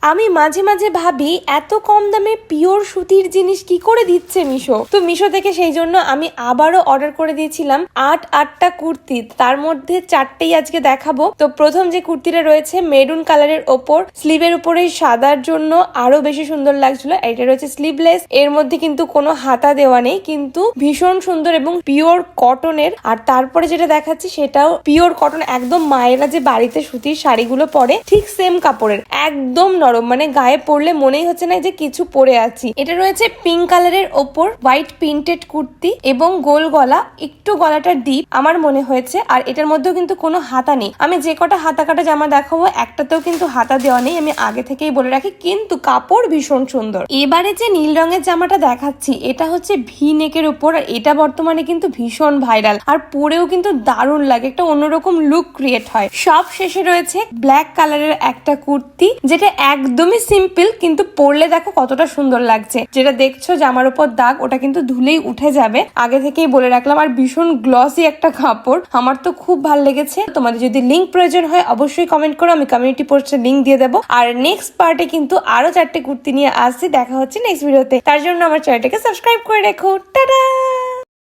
আমি মাঝে মাঝে ভাবি এত কম দামে পিওর সুতির জিনিস কি করে দিচ্ছে মিশো। তো মিশো থেকে সেই জন্য আমি আবারও অর্ডার করে দিয়েছিলাম আটটা কুর্তি, তার মধ্যে 4টেই আজকে দেখাবো। তো প্রথম যে কুর্তিটা রয়েছে মেরুন কালারের ওপর, স্লিভের উপরে সাদার জন্য আরো বেশি সুন্দর লাগছিল। এটা রয়েছে স্লিভলেস, এর মধ্যে কিন্তু কোনো হাতা দেওয়া নেই, কিন্তু ভীষণ সুন্দর এবং পিওর কটনের। আর তারপরে যেটা দেখাচ্ছি সেটাও পিওর কটন, একদম মায়েরা যে বাড়িতে সুতির শাড়িগুলো পরে ঠিক সেম কাপড়ের, একদম নরম, মানে গায়ে পরলে মনেই হচ্ছে না যে কিছু পরে আছি। এটা রয়েছে পিঙ্ক কালারের ওপর হোয়াইট প্রিন্টেড কুর্তি এবং গোল গলা, একটু গলাটা ডিপ আমার মনে হয়েছে। আর এটার মধ্যেও কিন্তু কোনো হাতা নেই। আমি যে কটা হাতা কাটা জামা দেখাবো একটাতেও কিন্তু হাতা দেওয়া নেই, আমি আগে থেকেই বলে রাখি, কিন্তু কাপড় ভীষণ সুন্দর। এবারে যে নীল রঙের জামাটা দেখাচ্ছি এটা হচ্ছে ভি নেকের উপর, আর এটা বর্তমানে কিন্তু ভীষণ ভাইরাল, আর পরেও কিন্তু দারুণ লাগে, একটা অন্যরকম লুক ক্রিয়েট হয়। সব শেষে রয়েছে ব্ল্যাক কালারের একটা কুর্তি, যেটা একদমই সিম্পল, কিন্তু পরলে দেখো কতটা সুন্দর লাগছে। যেটা দেখছো জামার উপর দাগ, ওটা কিন্তু ধুলেই উঠে যাবে, আগে থেকেই বলে রাখলাম। আর ভীষণ গ্লসি একটা কাপড়, আমার তো খুব ভালো লেগেছে। তোমাদের যদি লিঙ্ক প্রয়োজন হয় অবশ্যই কমেন্ট করো, আমি কমিউনিটি পোস্টে লিঙ্ক দিয়ে দেবো। আর নেক্সট পার্টে কিন্তু আরো 4টে কুর্তি নিয়ে আসছি। দেখা হচ্ছে নেক্সট ভিডিওতে, তার জন্য আমার চ্যানেলটাকে সাবস্ক্রাইব করে রেখো। টাটা।